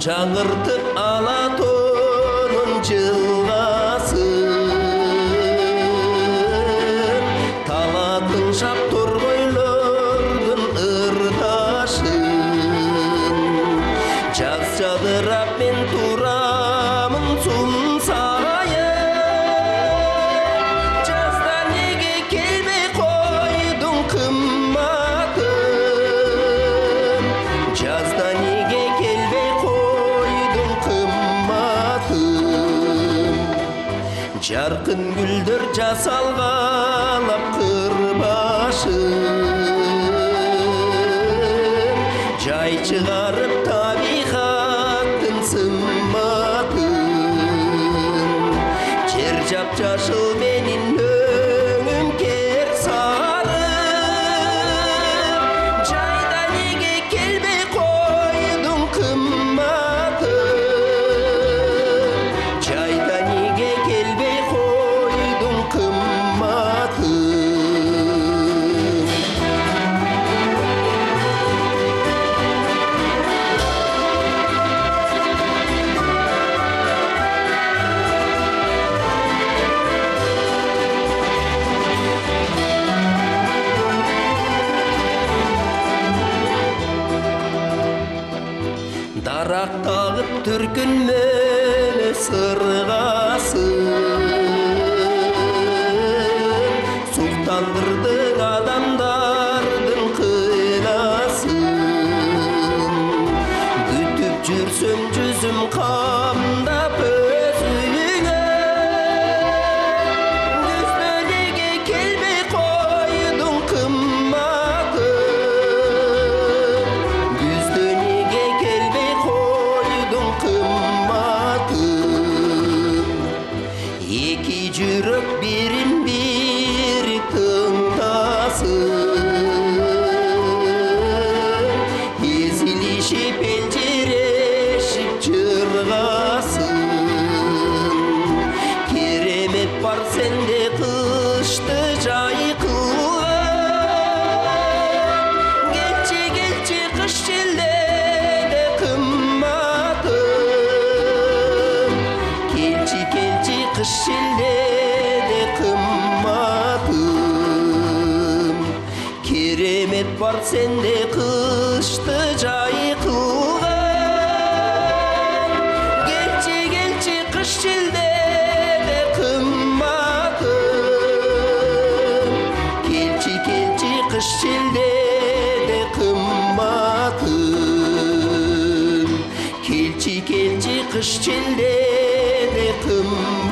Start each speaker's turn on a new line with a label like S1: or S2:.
S1: жаңыртып Алатонун жылгасын, талатын шап торгойлордун ырдашын. Жаз жадырап мен турамын сум сайын, жазда неге келбей койдуң кымматым, жазда неге келбей койдуң кымматым. Жаркын гүлдөр жасалгалап кыр башын, жай чыгарып табигаттын сымматын. Жер жап-жашыл менин өңүм кер сарым, жайда неге келбей койдуң кымматым, жайда неге келбей койдуң кымматым. Дарактагып түркүнмөнө сыргасын, суктандырдың адамдардын кыйнасын. Күтүп жүрсөм жүзүм камдап өзүңө, күздө неге келбей койдуң кымматым, күздө неге келбей койдуң кымматым. Эки жүрөк бирин бири тыңдасын, эзилишип элжирешип жыргасын. Керемет бар сенде кышты жай кылган, келчи келчи кыш желдеде кымматым, келчи келчи кыш желдеде кымматым. Керемет бар сенде кышты жай кылган, келчи келчи кыш желдеде кымматым, келчи келчи кыш желдеде кымматым, келчи келчи кыш желдеде кымматым.